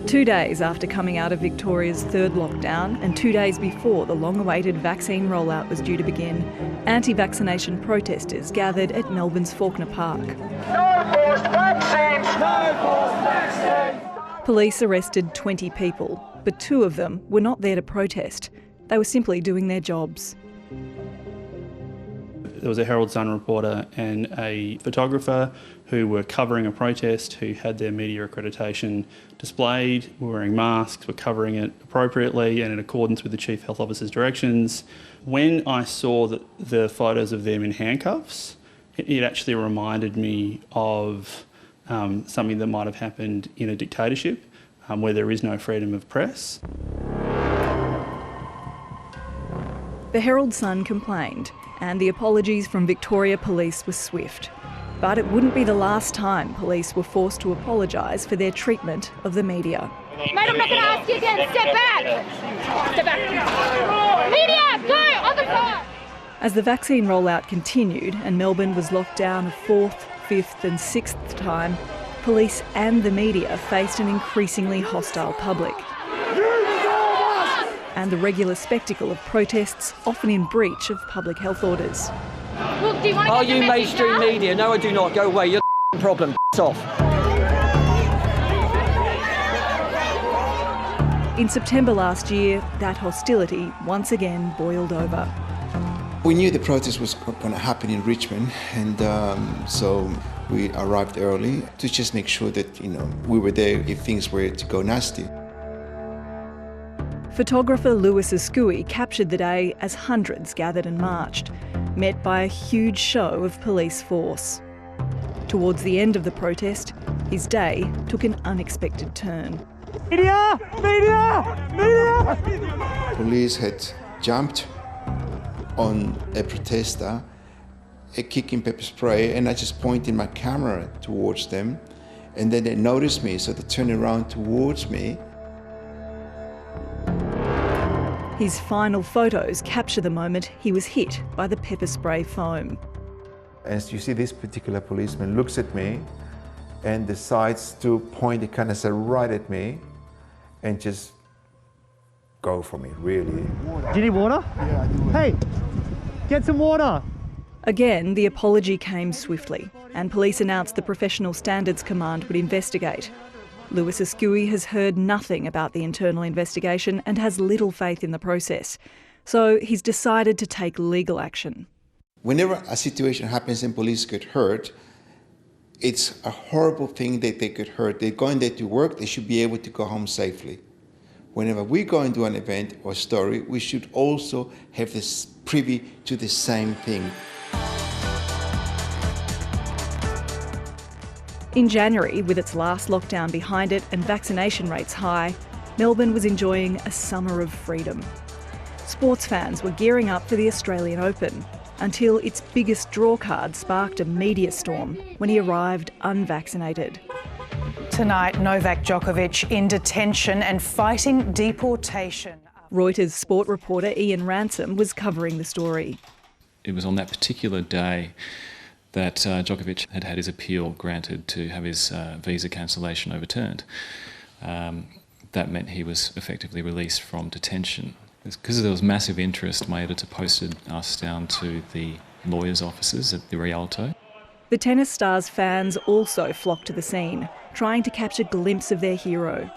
2 days after coming out of Victoria's third lockdown and 2 days before the long-awaited vaccine rollout was due to begin, anti-vaccination protesters gathered at Melbourne's Faulkner Park. No forced vaccines! No forced vaccines! Police arrested 20 people, but 2 of them were not there to protest. They were simply doing their jobs. There was a Herald Sun reporter and a photographer who were covering a protest, who had their media accreditation displayed, were wearing masks, were covering it appropriately and in accordance with the Chief Health Officer's directions. When I saw the photos of them in handcuffs, it actually reminded me of something that might have happened in a dictatorship where there is no freedom of press. The Herald Sun complained, and the apologies from Victoria Police were swift. But it wouldn't be the last time police were forced to apologise for their treatment of the media. Mate, I'm not going to ask you again. Step back. Step back. Media, go on the floor. As the vaccine rollout continued and Melbourne was locked down a 4th, 5th and 6th time, police and the media faced an increasingly hostile public. And the regular spectacle of protests, often in breach of public health orders. Look, do you want to Are get the you message mainstream now? media? No, I do not. Go away. You're the problem. Off. In September last year, that hostility once again boiled over. We knew the protest was going to happen in Richmond, and so we arrived early to just make sure that we were there if things were to go nasty. Photographer Lewis Ascui captured the day as hundreds gathered and marched, met by a huge show of police force. Towards the end of the protest, his day took an unexpected turn. Media! Media! Media! Police had jumped on a protester, kicking pepper spray, and I just pointed my camera towards them, and then they noticed me, so they turned around towards me. His final photos capture the moment he was hit by the pepper spray foam. As you see, this particular policeman looks at me and decides to point the canister right at me and just go for me, really. Do you need water? Yeah, I do. Hey, get some water. Again, the apology came swiftly, and police announced the Professional Standards Command would investigate. Lewis Ascui has heard nothing about the internal investigation and has little faith in the process. So he's decided to take legal action. Whenever a situation happens and police get hurt, it's a horrible thing that they get hurt. They're going there to work, they should be able to go home safely. Whenever we go into an event or story, we should also have this privy to the same thing. In January, with its last lockdown behind it and vaccination rates high, Melbourne was enjoying a summer of freedom. Sports fans were gearing up for the Australian Open until its biggest drawcard sparked a media storm when he arrived unvaccinated. Tonight, Novak Djokovic in detention and fighting deportation. Reuters sport reporter Ian Ransom was covering the story. It was on that particular day that Djokovic had had his appeal granted to have his visa cancellation overturned. That meant he was effectively released from detention. Because there was massive interest, my editor posted us down to the lawyers' offices at the Rialto. The tennis star's fans also flocked to the scene, trying to catch a glimpse of their hero.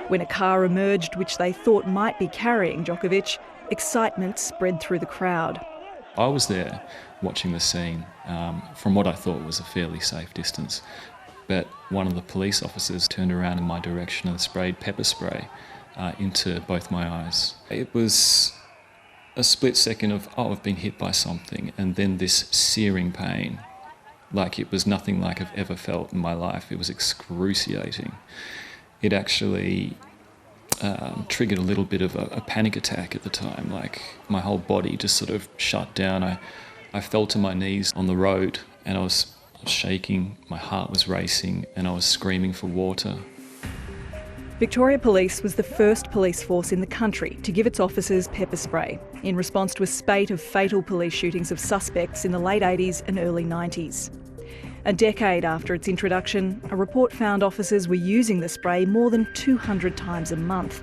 When a car emerged which they thought might be carrying Djokovic, excitement spread through the crowd. I was there watching the scene from what I thought was a fairly safe distance, but one of the police officers turned around in my direction and sprayed pepper spray into both my eyes. It was a split second of, oh, I've been hit by something, and then this searing pain, like it was nothing like I've ever felt in my life. It was excruciating. It actually triggered a little bit of a panic attack at the time. Like my whole body just sort of shut down. I fell to my knees on the road and I was shaking, my heart was racing and I was screaming for water. Victoria Police was the first police force in the country to give its officers pepper spray in response to a spate of fatal police shootings of suspects in the late 80s and early 90s. A decade after its introduction, a report found officers were using the spray more than 200 times a month,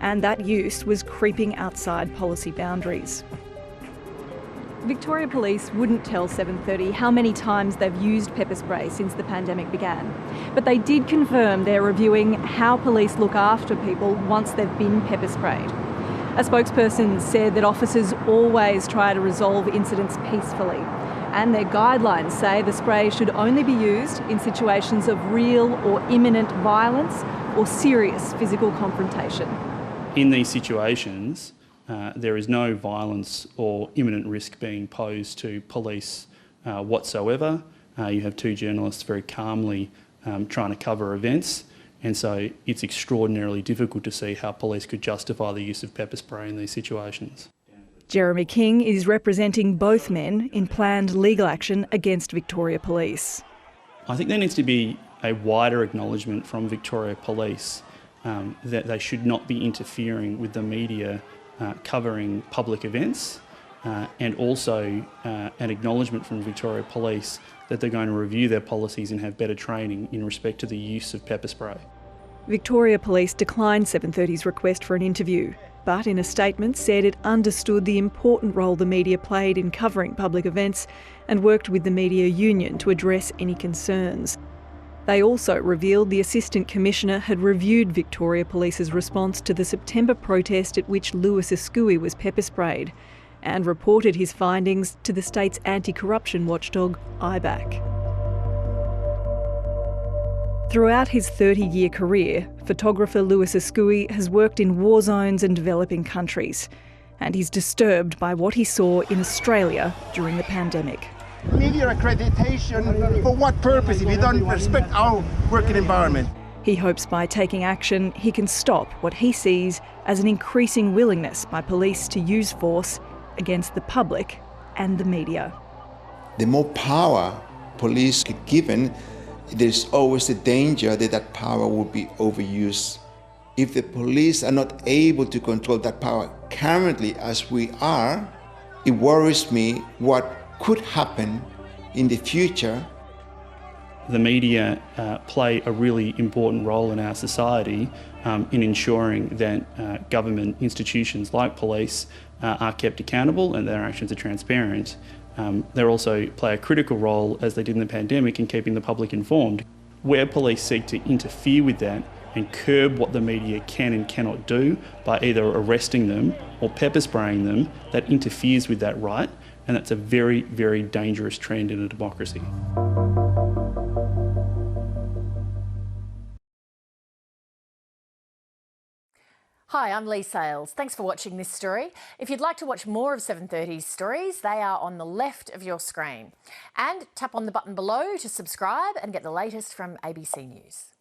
and that use was creeping outside policy boundaries. Victoria Police wouldn't tell 7:30 how many times they've used pepper spray since the pandemic began, but they did confirm they're reviewing how police look after people once they've been pepper sprayed. A spokesperson said that officers always try to resolve incidents peacefully, and their guidelines say the spray should only be used in situations of real or imminent violence or serious physical confrontation. In these situations, there is no violence or imminent risk being posed to police whatsoever. You have two journalists very calmly trying to cover events, and so it's extraordinarily difficult to see how police could justify the use of pepper spray in these situations. Jeremy King is representing both men in planned legal action against Victoria Police. I think there needs to be a wider acknowledgement from Victoria Police that they should not be interfering with the media covering public events, and also an acknowledgement from Victoria Police that they're going to review their policies and have better training in respect to the use of pepper spray. Victoria Police declined 7:30's request for an interview, but in a statement said it understood the important role the media played in covering public events and worked with the media union to address any concerns. They also revealed the Assistant Commissioner had reviewed Victoria Police's response to the September protest at which Lewis Ascui was pepper sprayed, and reported his findings to the state's anti-corruption watchdog, IBAC. Throughout his 30-year career, photographer Lewis Ascui has worked in war zones and developing countries, and he's disturbed by what he saw in Australia during the pandemic. Media accreditation, for what purpose if you don't respect our working environment? He hopes by taking action he can stop what he sees as an increasing willingness by police to use force against the public and the media. The more power police get given, there's always a danger that that power will be overused. If the police are not able to control that power currently as we are, it worries me what could happen in the future. The media play a really important role in our society in ensuring that government institutions like police are kept accountable and their actions are transparent. They also play a critical role, as they did in the pandemic, in keeping the public informed. Where police seek to interfere with that and curb what the media can and cannot do by either arresting them or pepper spraying them, that interferes with that right, and that's a very, very dangerous trend in a democracy. Hi, I'm Lee Sales. Thanks for watching this story. If you'd like to watch more of 7:30's stories, they are on the left of your screen. And tap on the button below to subscribe and get the latest from ABC News.